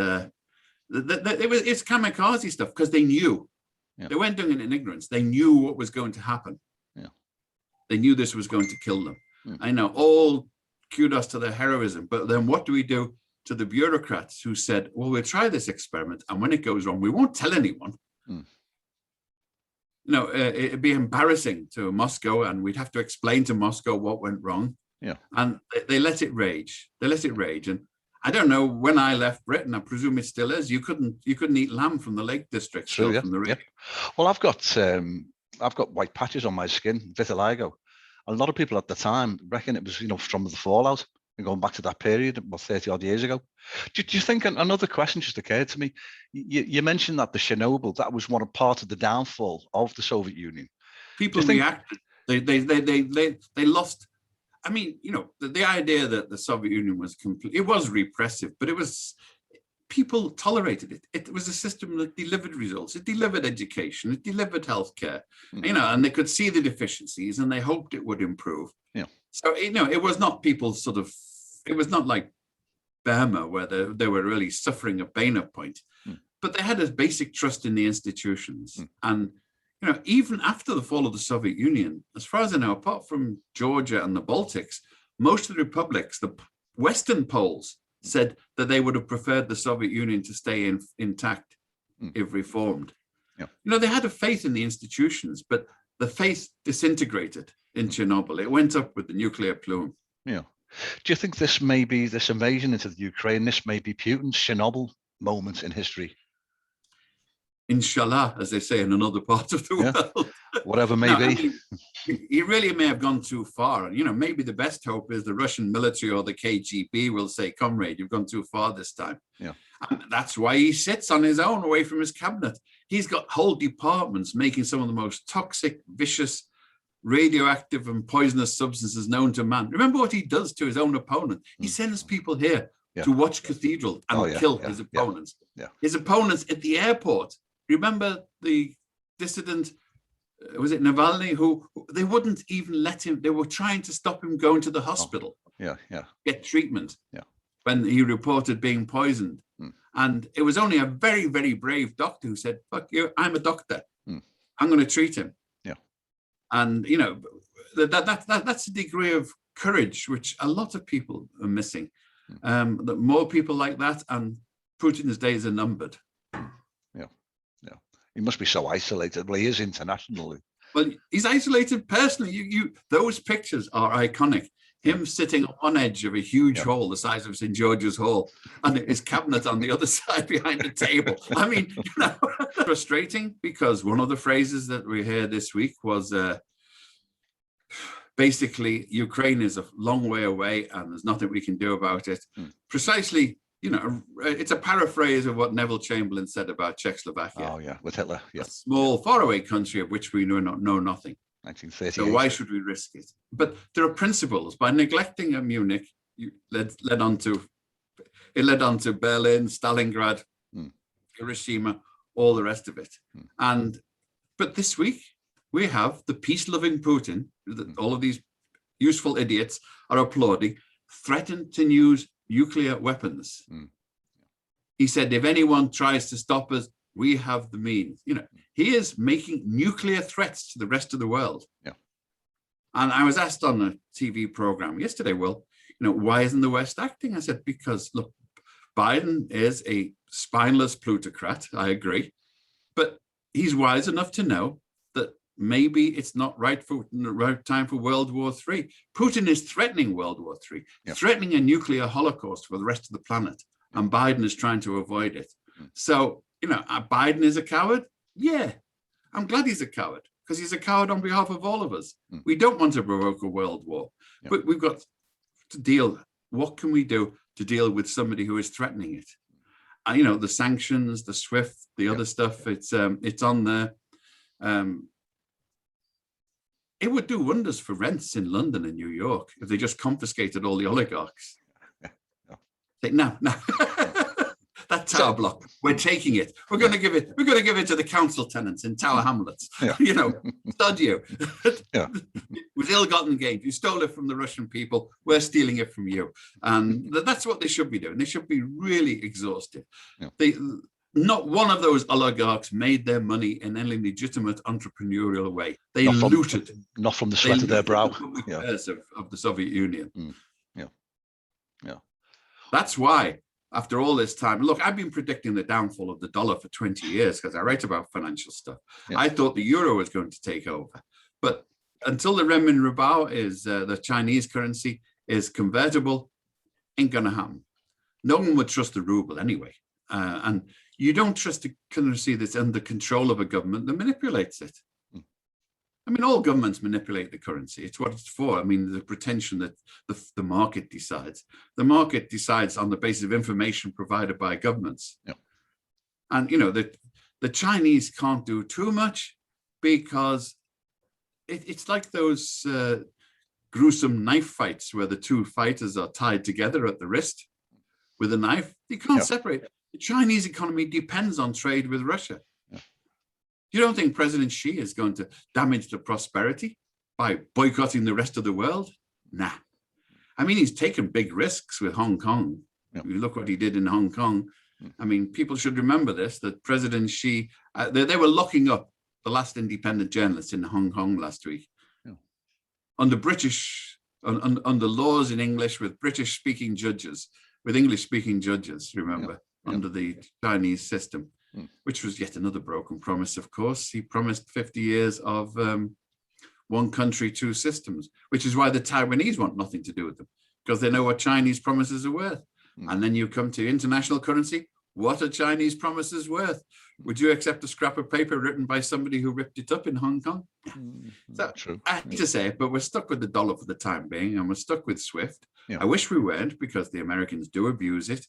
it's kamikaze stuff because they knew. They weren't doing it in ignorance. They knew what was going to happen. Yeah. They knew this was going to kill them. I know, all kudos to their heroism, but then what do we do to the bureaucrats who said, well, we'll try this experiment, and when it goes wrong, we won't tell anyone. It'd be embarrassing to Moscow, and we'd have to explain to Moscow what went wrong. Yeah. And they let it rage. And I don't know, when I left Britain, I presume it still is, you couldn't eat lam from the Lake District. True, yeah, from the yeah. Well, I've got white patches on my skin, vitiligo. A lot of people at the time reckon it was, from the fallout and going back to that period, about 30 odd years ago. Do you think, another question just occurred to me, you mentioned that the Chernobyl, that was part of the downfall of the Soviet Union. People reacted. They lost. I mean, the idea that the Soviet Union was it was repressive, but people tolerated it. It was a system that delivered results. It delivered education. It delivered healthcare. And they could see the deficiencies, and they hoped it would improve. Yeah. So it was not people it was not like Burma where they were really suffering a pain point, but they had a basic trust in the institutions. And even after the fall of the Soviet Union, as far as I know, apart from Georgia and the Baltics, most of the republics, the Western Poles, said that they would have preferred the Soviet Union to stay intact if reformed. Yeah. They had a faith in the institutions, but the faith disintegrated in Chernobyl. It went up with the nuclear plume. Yeah. Do you think this invasion into the Ukraine, this may be Putin's Chernobyl moment in history? Inshallah, as they say in another part of the world. Whatever may be. I mean, he really may have gone too far. And, maybe the best hope is the Russian military or the KGB will say, comrade, you've gone too far this time. Yeah. And that's why he sits on his own away from his cabinet. He's got whole departments making some of the most toxic, vicious, radioactive and poisonous substances known to man. Remember what he does to his own opponent. He sends people here to watch Cathedral and kill his opponents. Yeah. His opponents at the airport. Remember the dissident, was it Navalny, who they wouldn't even let him, they were trying to stop him going to the hospital. Get treatment. When he reported being poisoned. And it was only a very, very brave doctor who said, fuck you, I'm a doctor. I'm going to treat him. And, that's a degree of courage, which a lot of people are missing. That more people like that, and Putin's days are numbered. He must be so isolated. Well, he is internationally. Well, he's isolated personally. Those pictures are iconic. Him sitting on edge of a huge hall the size of St. George's Hall, and his cabinet on the other side behind the table. I mean, frustrating, because one of the phrases that we heard this week was basically Ukraine is a long way away and there's nothing we can do about it. Precisely. It's a paraphrase of what Neville Chamberlain said about Czechoslovakia. Oh, yeah, with Hitler. Yeah. A small, faraway country of which we know nothing. 1938. So why should we risk it? But there are principles. By neglecting Munich, it led on to Berlin, Stalingrad, Hiroshima, all the rest of it. But this week, we have the peace-loving Putin, all of these useful idiots are applauding, threatened to use nuclear weapons. He said, if anyone tries to stop us, we have the means. He is making nuclear threats to the rest of the world. And I was asked on a TV program yesterday, well, why isn't the West acting? I said, because look, Biden is a spineless plutocrat, I agree, but he's wise enough to know that maybe it's not the right time for World War III. Putin is threatening World War III, threatening a nuclear holocaust for the rest of the planet, and Biden is trying to avoid it. So, Biden is a coward? Yeah, I'm glad he's a coward, because he's a coward on behalf of all of us. We don't want to provoke a world war, but we've got to deal. What can we do to deal with somebody who is threatening it? The sanctions, the SWIFT, the other stuff, it's on there. It would do wonders for rents in London and New York if they just confiscated all the oligarchs. No. That tower block, we're taking it. We're going to give it. We're going to give it to the council tenants in Tower Hamlets. Stud you. It was ill-gotten gains. You stole it from the Russian people. We're stealing it from you, and that's what they should be doing. They should be really exhausted. Not one of those oligarchs made their money in any legitimate entrepreneurial way. They looted. Not from the sweat of their brow. Of the Soviet Union. Yeah. That's why. After all this time, look, I've been predicting the downfall of the dollar for 20 years because I write about financial stuff. I thought the euro was going to take over. But until the renminbi is the Chinese currency is convertible, ain't going to happen. No one would trust the ruble anyway. And you don't trust a currency that's under control of a government that manipulates it. I mean, all governments manipulate the currency. It's what it's for. I mean, the pretension that the market decides. The market decides on the basis of information provided by governments. Yeah. And, you know, the Chinese can't do too much because it's like those gruesome knife fights where the two fighters are tied together at the wrist with a knife. You can't separate. The Chinese economy depends on trade with Russia. You don't think President Xi is going to damage the prosperity by boycotting the rest of the world? Nah. I mean, he's taken big risks with Hong Kong. You look what he did in Hong Kong. I mean, people should remember this, that President Xi, they were locking up the last independent journalists in Hong Kong last week. Under British, under laws in English with British-speaking judges, with English-speaking judges, remember, under the Chinese system. Which was yet another broken promise, of course. He promised 50 years of one country, two systems, which is why the Taiwanese want nothing to do with them, because they know what Chinese promises are worth. And then you come to international currency. What are Chinese promises worth? Would you accept a scrap of paper written by somebody who ripped it up in Hong Kong? So, True. I hate to say it, but we're stuck with the dollar for the time being, and we're stuck with SWIFT. Yeah. I wish we weren't, because the Americans do abuse it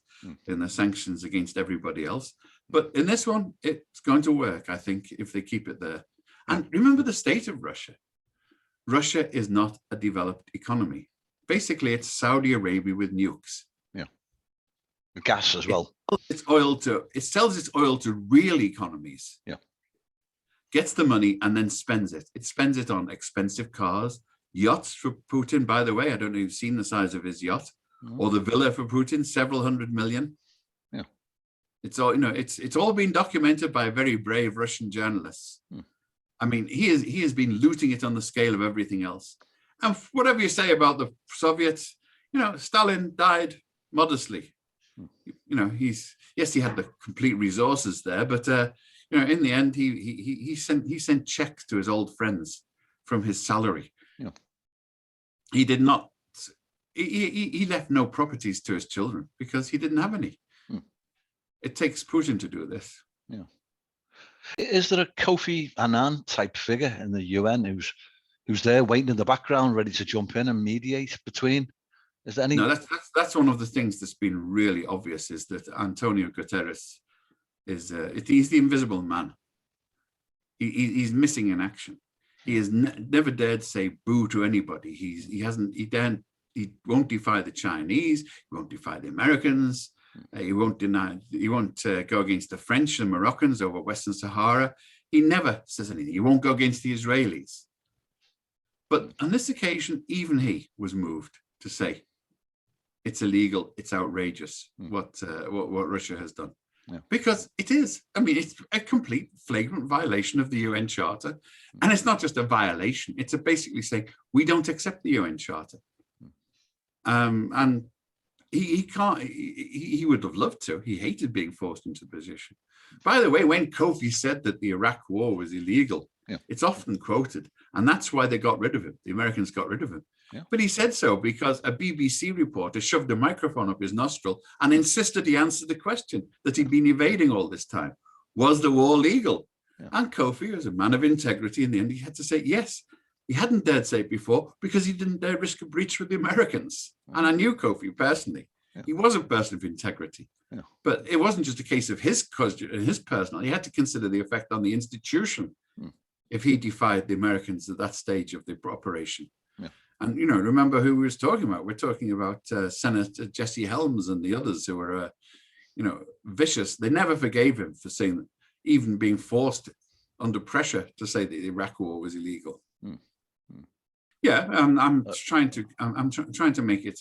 in the sanctions against everybody else. But in this one, it's going to work, I think, if they keep it there. And remember the state of Russia. Russia is not a developed economy. Basically, it's Saudi Arabia with nukes. Gas as well. It sells its oil to real economies. Gets the money and then spends it. It spends it on expensive cars, yachts for Putin, by the way. I don't know if you've seen the size of his yacht, or the villa for Putin, several hundred million. It's all, you know, it's all been documented by very brave Russian journalists. I mean, he has been looting it on the scale of everything else. And whatever you say about the Soviets, you know, Stalin died modestly. You know, he had the complete resources there, but you know, in the end, he sent checks to his old friends from his salary. He did not. He left no properties to his children because he didn't have any. It takes Putin to do this. Is there a Kofi Annan type figure in the UN who's there waiting in the background, ready to jump in and mediate between? Is there any? No, that's one of the things that's been really obvious, is that Antonio Guterres is he's the invisible man. He's missing in action. He has never dared say boo to anybody. He won't defy the Chinese. He won't defy the Americans. He won't go against the French and Moroccans over Western Sahara. He never says anything. He won't go against the Israelis. But on this occasion, even he was moved to say, it's illegal, it's outrageous what Russia has done. Because it is. I mean, it's a complete flagrant violation of the UN Charter. And it's not just a violation. It's basically saying, we don't accept the UN Charter. And he can't, he would have loved to. He hated being forced into the position. By the way, when Kofi said that the Iraq war was illegal, it's often quoted, and that's why they got rid of him. The Americans got rid of him. But he said so because a BBC reporter shoved a microphone up his nostril and insisted he answer the question that he'd been evading all this time. Was the war legal? And Kofi, as a man of integrity, in the end, he had to say yes. He hadn't dared say it before because he didn't dare risk a breach with the Americans. And I knew Kofi personally. He was a person of integrity. But it wasn't just a case of his personal. He had to consider the effect on the institution if he defied the Americans at that stage of the operation. And, you know, remember who we was talking about. We're talking about Senator Jesse Helms and the others who were, you know, vicious. They never forgave him for saying that, even being forced under pressure to say that the Iraq war was illegal. I'm trying to make it.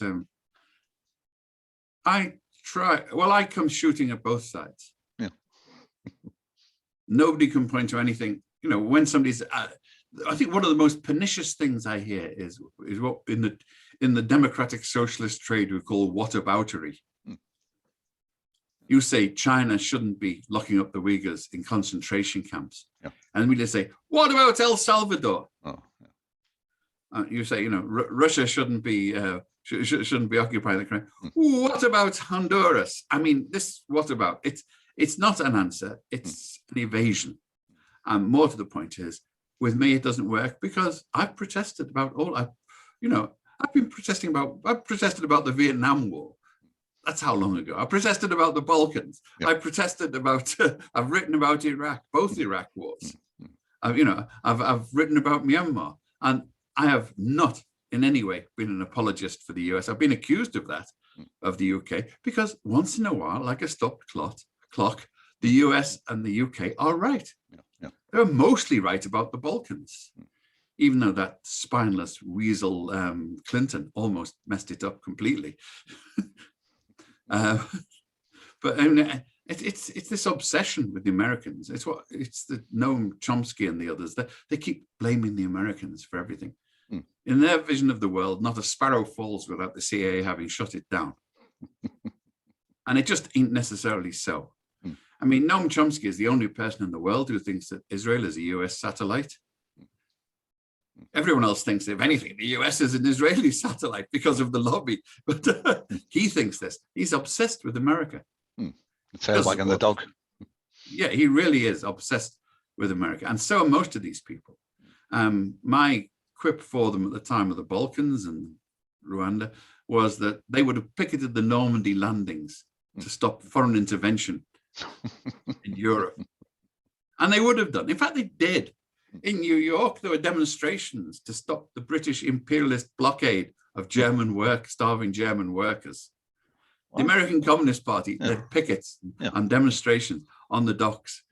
I come shooting at both sides. Nobody can point to anything. You know, when somebody's, I think one of the most pernicious things I hear is what in the democratic socialist trade we call whataboutery. You say China shouldn't be locking up the Uyghurs in concentration camps, and we just say, what about El Salvador? You say, you know, Russia shouldn't be shouldn't be occupying the Crimea. What about Honduras? I mean, what about? It's not an answer. It's an evasion. And more to the point is, with me, it doesn't work because I've protested about I've protested about the Vietnam War. That's how long ago. I protested about the Balkans. I protested about, I've written about Iraq, both Iraq wars. I've written about Myanmar, and I have not in any way been an apologist for the US. I've been accused of that, of the UK, because once in a while, like a stopped clock, the US and the UK are right. They're mostly right about the Balkans, even though that spineless weasel Clinton almost messed it up completely. But I mean, it's this obsession with the Americans. It's the Noam Chomsky and the others that they keep blaming the Americans for everything. In their vision of the world, not a sparrow falls without the CIA having shut it down. And it just ain't necessarily so. I mean, Noam Chomsky is the only person in the world who thinks that Israel is a US satellite. Everyone else thinks, if anything, the US is an Israeli satellite because of the lobby. But he thinks this. He's obsessed with America. The tail wagging the dog. Yeah, he really is obsessed with America. And so are most of these people. My quip for them at the time of the Balkans and Rwanda was that they would have picketed the Normandy landings to stop foreign intervention in Europe. And they would have done. In fact, they did. In New York, there were demonstrations to stop the British imperialist blockade of starving German workers. The American Communist Party led pickets and demonstrations on the docks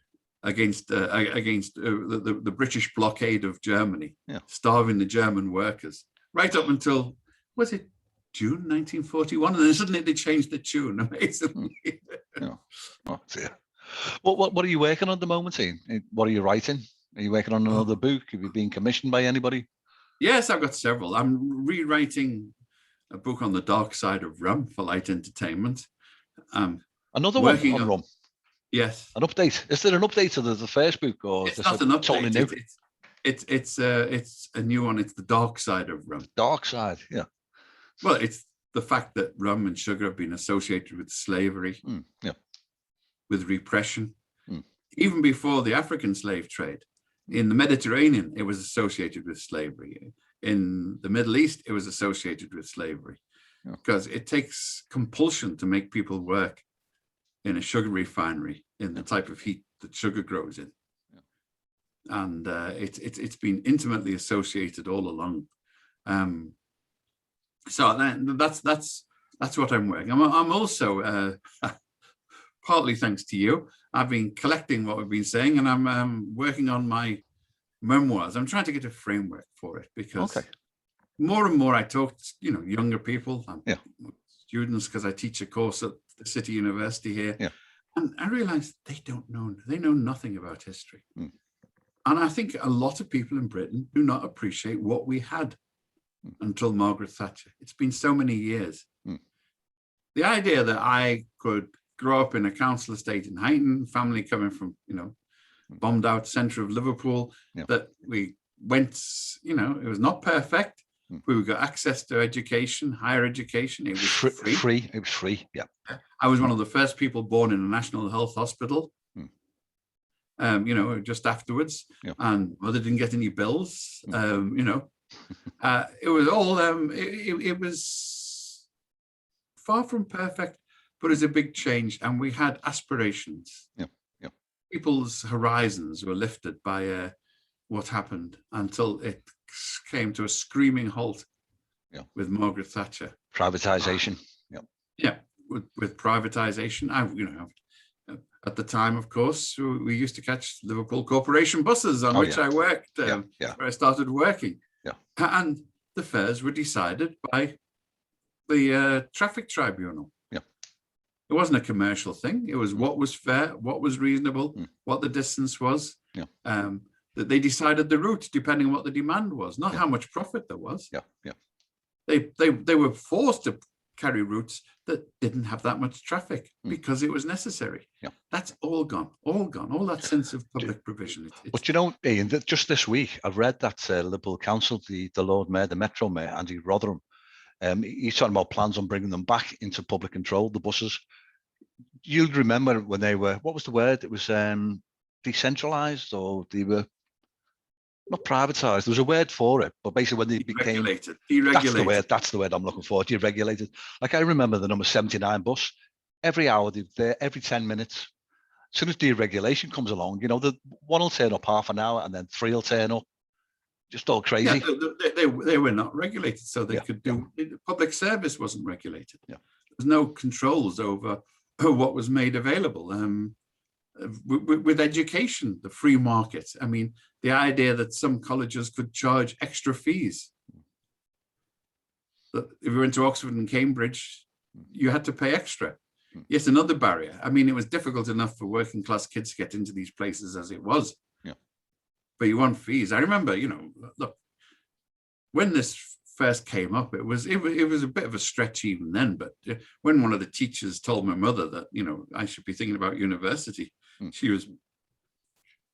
against the British blockade of Germany, starving the German workers, right up until, was it June 1941? And then suddenly they changed the tune, amazingly. Oh dear. What are you working on at the moment, Ian? What are you writing? Are you working on another book? Have you been commissioned by anybody? Yes, I've got several. I'm rewriting a book on the dark side of rum for light entertainment. Another one on rum? Yes. An update? Is there an update to the first book, or it's not an update? Totally new? It's a new one. It's the dark side of rum. Dark side, yeah. Well, it's the fact that rum and sugar have been associated with slavery, with repression. Even before the African slave trade, in the Mediterranean, it was associated with slavery. In the Middle East, it was associated with slavery, because it takes compulsion to make people work in a sugar refinery in the type of heat that sugar grows in. And it's been intimately associated all along. So that's what I'm working. I'm also, partly thanks to you, I've been collecting what we've been saying, and I'm working on my memoirs. I'm trying to get a framework for it, because more and more I talk to younger people, students, because I teach a course at the City University here, and I realize they know nothing about history. And I think a lot of people in Britain do not appreciate what we had until Margaret Thatcher. It's been so many years. The idea that I could grow up in a council estate in Huyton, family coming from, bombed out centre of Liverpool, that we went, it was not perfect. We got access to education, higher education. It was free. It was free, yeah. I was one of the first people born in a National Health Hospital, just afterwards. And mother didn't get any bills, it was all, it was far from perfect, but it's a big change, and we had aspirations. People's horizons were lifted by what happened, until it came to a screaming halt with Margaret Thatcher. Privatization. With privatization. At the time, of course, we used to catch Liverpool Corporation buses on which I worked, where I started working. And the fares were decided by the traffic tribunal. It wasn't a commercial thing. It was what was fair, what was reasonable, what the distance was. That they decided the route depending on what the demand was, not how much profit there was. They were forced to carry routes that didn't have that much traffic because it was necessary. That's all gone. All that sense of public provision. But Ian, just this week, I've read that Liverpool Council, the Lord Mayor, the Metro Mayor, Andy Rotherham, He's talking about plans on bringing them back into public control, the buses. You'll remember when they were, what was the word? It was decentralized, or they were not privatized. There was a word for it, but basically when they became deregulated. That's the word I'm looking for. Deregulated. Like I remember the number 79 bus. Every hour, every 10 minutes. As soon as deregulation comes along, you know, the one will turn up half an hour, and then 3 will turn up. Just all crazy. Yeah, they were not regulated, so they could do. Public service wasn't regulated. Yeah. There was no controls over what was made available. With education, the free market. I mean, the idea that some colleges could charge extra fees. That if you went to Oxford and Cambridge, you had to pay extra. Yes, another barrier. I mean, it was difficult enough for working class kids to get into these places as it was. Yeah. But you want fees. I remember, you know, look, when this first came up, it was a bit of a stretch even then. But when one of the teachers told my mother that, you know, I should be thinking about university, she was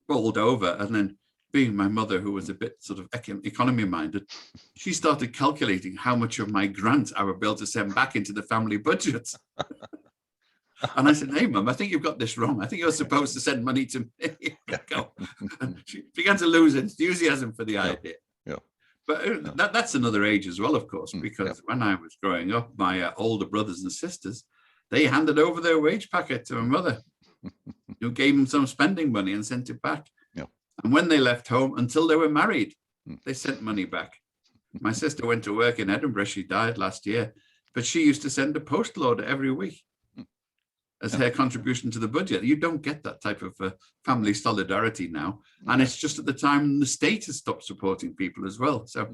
bowled over. And then, being my mother, who was a bit sort of economy minded, she started calculating how much of my grant I would be able to send back into the family budget. And I said, "Hey, Mum, I think you've got this wrong. I think you're supposed to send money to me." And she began to lose enthusiasm for the idea. Yeah. But that's another age as well, of course, because when I was growing up, my older brothers and sisters, they handed over their wage packet to my mother, who gave them some spending money and sent it back. Yeah. And when they left home, until they were married, they sent money back. My sister went to work in Edinburgh. She died last year, but she used to send a postal order every week as her contribution to the budget. You don't get that type of family solidarity now. And it's just at the time the state has stopped supporting people as well. So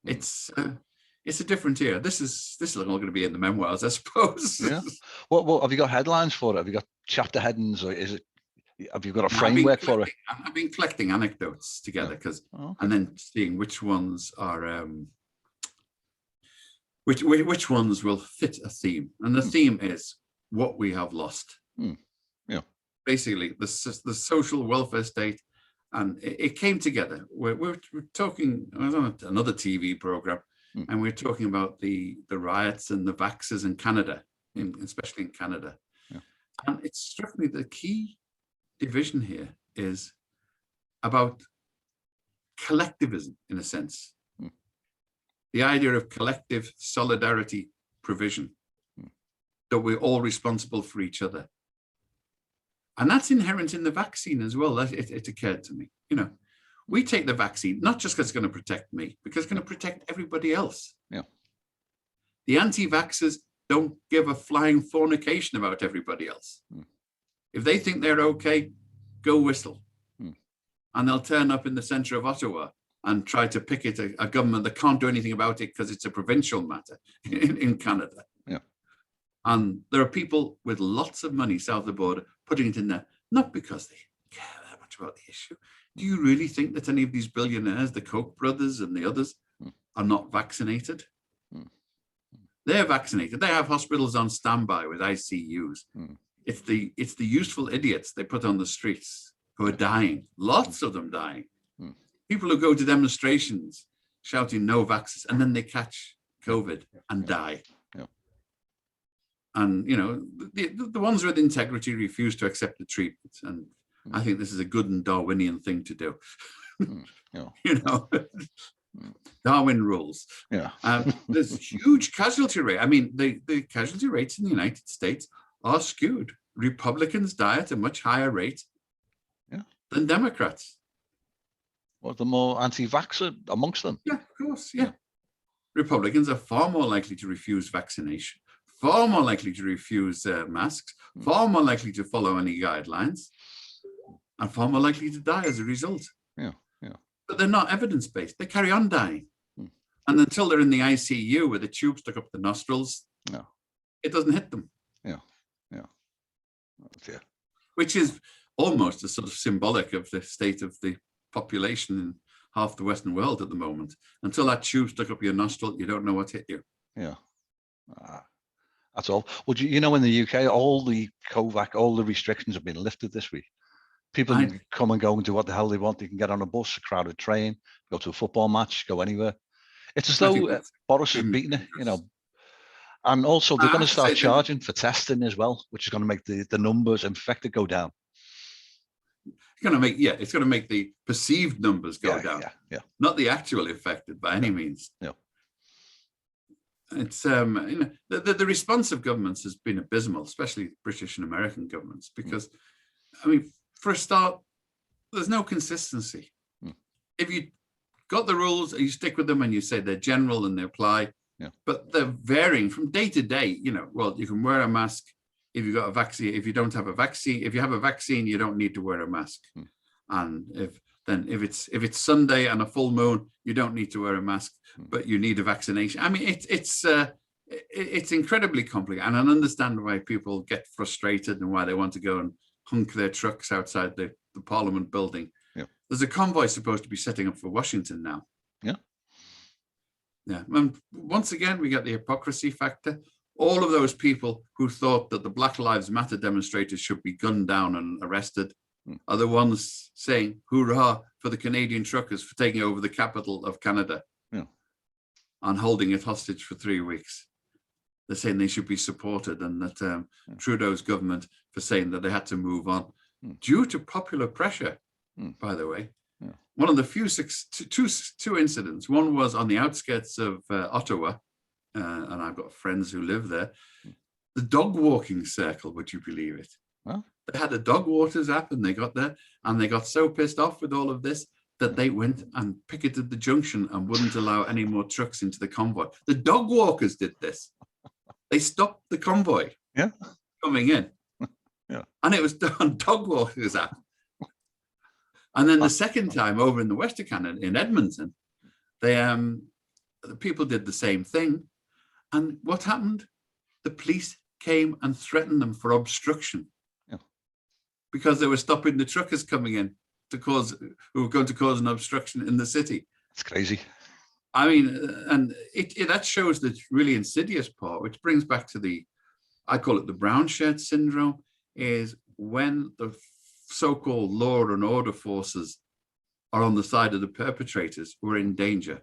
it's a different era. This is all going to be in the memoirs, I suppose. Yeah. Well, have you got headlines for it? Have you got chapter headings, or have you got a framework for it? I've been collecting anecdotes together and then seeing which ones are which ones will fit a theme. And the theme is what we have lost. Yeah. Basically, the social welfare state, and it came together. We're talking, I don't know, another TV program, and we're talking about the riots and the vaxxers in Canada, especially in Canada. Yeah. And it struck me the key division here is about collectivism, in a sense. The idea of collective solidarity provision. That we're all responsible for each other. And that's inherent in the vaccine as well. It occurred to me, you know, we take the vaccine, not just because it's going to protect me, because it's going to protect everybody else. Yeah. The anti-vaxxers don't give a flying fornication about everybody else. If they think they're okay, go whistle. And they'll turn up in the center of Ottawa and try to picket a government that can't do anything about it because it's a provincial matter in Canada. Yeah. And there are people with lots of money south of the border putting it in there, not because they care that much about the issue. Do you really think that any of these billionaires, the Koch brothers and the others, are not vaccinated? They're vaccinated. They have hospitals on standby with ICUs. It's the useful idiots they put on the streets who are dying, lots of them dying. People who go to demonstrations shouting no vaccines, and then they catch COVID and die. And, you know, the ones with integrity refuse to accept the treatment. And I think this is a good and Darwinian thing to do. You know, Darwin rules. Yeah. There's huge casualty rate. I mean, the casualty rates in the United States are skewed. Republicans die at a much higher rate than Democrats. Well, the more anti-vaxxer amongst them. Yeah, of course. Yeah. Republicans are far more likely to refuse vaccination, far more likely to refuse masks, far more likely to follow any guidelines, and far more likely to die as a result. Yeah. But they're not evidence-based. They carry on dying. And until they're in the ICU with a tube stuck up the nostrils, it doesn't hit them. Yeah. Which is almost a sort of symbolic of the state of the population in half the Western world at the moment. Until that tube stuck up your nostril, you don't know what hit you. Yeah. That's all. Well, you know, in the UK, all the all the restrictions have been lifted this week. People can come and go and do what the hell they want. They can get on a bus, a crowded train, go to a football match, go anywhere. It's as though Boris has beaten it. You know, And also, they're going to start say charging for testing as well, which is going to make the numbers infected go down. It's going to make the perceived numbers go down. Not the actual infected by any means. Yeah. It's the response of governments has been abysmal, especially British and American governments, because I mean, for a start, there's no consistency. If you got the rules and you stick with them and you say they're general and they apply, but they're varying from day to day. Well, you can wear a mask if you've got a vaccine. If you don't have a vaccine, if you have a vaccine, you don't need to wear a mask. And if it's Sunday and a full moon, you don't need to wear a mask, but you need a vaccination. I mean, it's incredibly complicated, and I understand why people get frustrated and why they want to go and hunk their trucks outside the Parliament building. There's a convoy supposed to be setting up for Washington now. And once again, we get the hypocrisy factor. All of those people who thought that the Black Lives Matter demonstrators should be gunned down and arrested are the ones saying hoorah for the Canadian truckers for taking over the capital of Canada and holding it hostage for 3 weeks. They're saying they should be supported, and that Trudeau's government for saying that they had to move on due to popular pressure, by the way. One of the few two incidents, one was on the outskirts of Ottawa, and I've got friends who live there, the dog walking circle, would you believe it? Well, they had a dog waters app, and they got there, and they got so pissed off with all of this that they went and picketed the junction and wouldn't allow any more trucks into the convoy. The dog walkers did this. They stopped the convoy coming in. And it was on dog walkers app. And then the second time over in the Western Canada, in Edmonton, the people did the same thing. And what happened? The police came and threatened them for obstruction because they were stopping the truckers coming in who were going to cause an obstruction in the city. It's crazy. I mean, and that shows the really insidious part, which brings back to I call it the brown shirt syndrome, is when the so-called law and order forces are on the side of the perpetrators who are in danger.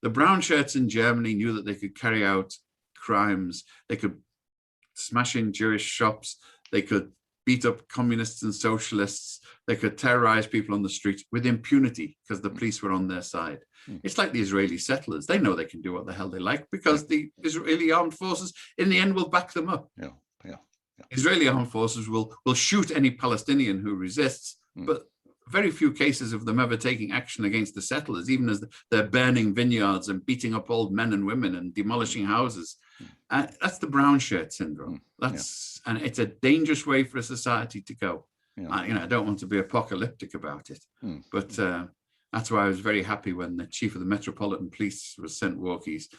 The brown shirts in Germany knew that they could carry out crimes. They could smash in Jewish shops. They could beat up communists and socialists. They could terrorize people on the streets with impunity because the police were on their side. It's like the Israeli settlers. They know they can do what the hell they like because the Israeli armed forces in the end will back them up. Israeli armed forces will shoot any Palestinian who resists, but very few cases of them ever taking action against the settlers, even as they're burning vineyards and beating up old men and women and demolishing houses. That's the brown shirt syndrome. And it's a dangerous way for a society to go. I don't want to be apocalyptic about it, but that's why I was very happy when the chief of the Metropolitan Police was sent walkies.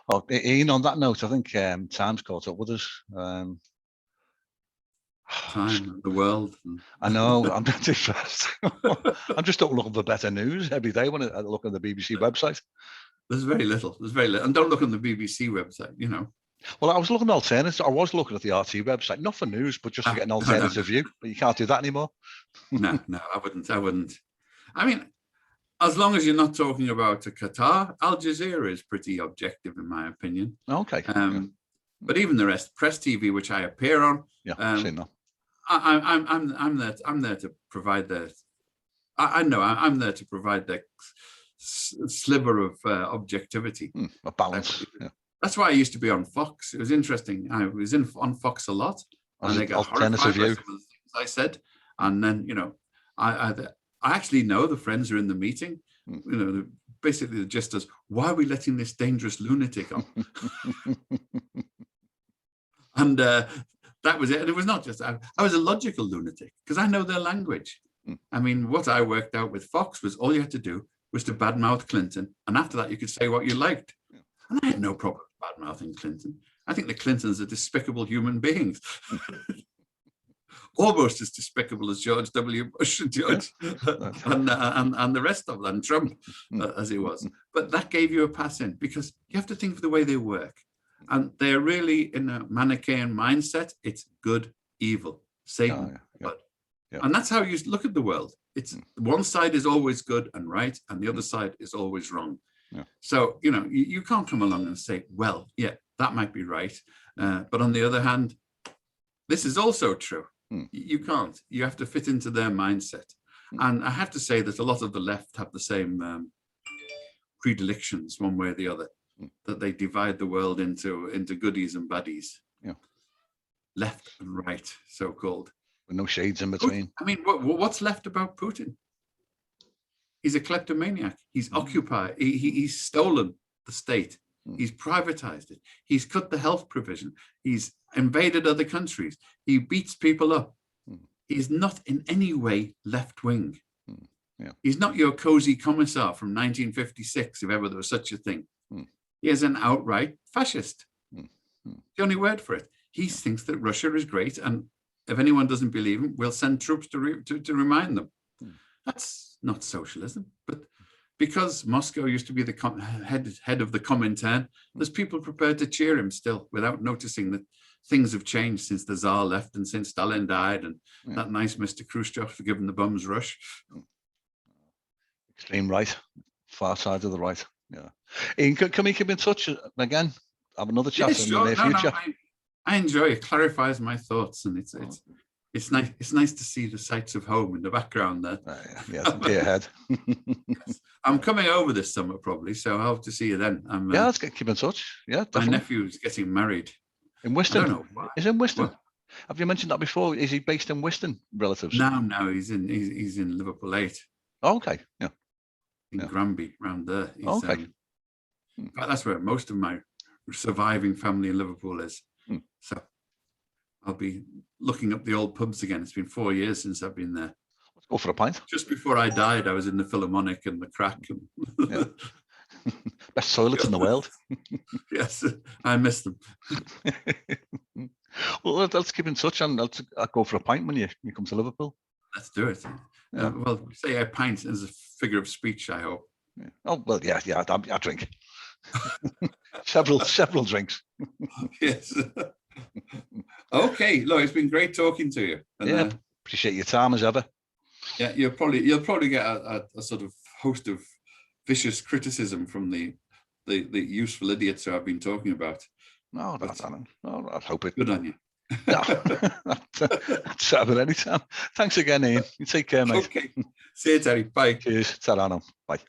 Oh, Ian, on that note, I think Time's caught up with us. Time, the world. I know, I'm not depressed. I'm just looking for better news every day when I look on the BBC website. There's very little. And don't look on the BBC website, Well, I was looking at alternatives. I was looking at the RT website, not for news, but just to get an alternative view. But you can't do that anymore. No, I wouldn't. I mean, as long as you're not talking about Qatar, Al Jazeera is pretty objective, in my opinion. Okay. But even the rest, Press TV, which I appear on, seen that. I'm there to provide the. I know I'm there to provide the sliver of objectivity, a balance. That's why I used to be on Fox. It was interesting. I was on Fox a lot, and they got alternative view. Some of the things I said, and then I actually know the friends are in the meeting. Basically the gist is, why are we letting this dangerous lunatic on? And that was it. And it was not just I was a logical lunatic because I know their language. I mean, what I worked out with Fox was all you had to do was to badmouth Clinton, and after that you could say what you liked. And I had no problem badmouthing Clinton. I think the Clintons are despicable human beings. Almost as despicable as George W. Bush and the rest of them, Trump, as he was. But that gave you a pass in because you have to think of the way they work. And they're really in a Manichaean mindset. It's good, evil, Satan, God. And that's how you look at the world. It's one side is always good and right, and the other side is always wrong. So, you can't come along and say, well, yeah, that might be right. But on the other hand, this is also true. You can't. You have to fit into their mindset. And I have to say that a lot of the left have the same predilections, one way or the other, that they divide the world into goodies and baddies. Left and right, so-called. With no shades in between. I mean, what's left about Putin? He's a kleptomaniac. He's occupied. He's stolen the state. He's privatized it. He's cut the health provision. He's invaded other countries. He beats people up. He's not in any way left-wing. He's not your cozy commissar from 1956, if ever there was such a thing. He is an outright fascist. The only word for it. He thinks that Russia is great, and if anyone doesn't believe him, we'll send troops to remind them. That's not socialism, but because Moscow used to be the head of the Comintern, there's people prepared to cheer him still without noticing that things have changed since the Tsar left and since Stalin died and that nice Mr. Khrushchev for giving the bums rush. Extreme right, far side of the right. Ian, can we keep in touch again? Have another chat in the near future? I enjoy it. Clarifies my thoughts, and it's nice. It's nice to see the sights of home in the background there. Be ahead. Yes. I'm coming over this summer probably, so I hope to see you then. Let's keep in touch. Yeah, definitely. My nephew's getting married in Whiston. I don't know why. Is in Whiston? What? Have you mentioned that before? Is he based in Whiston, relatives? No, he's in Liverpool 8. Oh, okay, In Granby, round there. Okay. That's where most of my surviving family in Liverpool is. So I'll be looking up the old pubs again. It's been 4 years since I've been there. Let's go for a pint. Just before I died, I was in the Philharmonic and the Crack. Best toilets in the world. Yes, I miss them. Well, let's keep in touch, and I'll go for a pint when you come to Liverpool. Let's do it. Well, say a pint as a figure of speech, I hope. Oh, well, yeah, I drink. several drinks. Yes. Okay, look, it's been great talking to you. And, appreciate your time as ever. Yeah, you'll probably get a sort of host of vicious criticism from the useful idiots who I've been talking about. No, that's Alan. No, I hope it. Good on you. No, that's at any time. Thanks again, Ian. You take care, mate. Okay. See you, Terry. Bye. Cheers. Ta-ra now. Bye.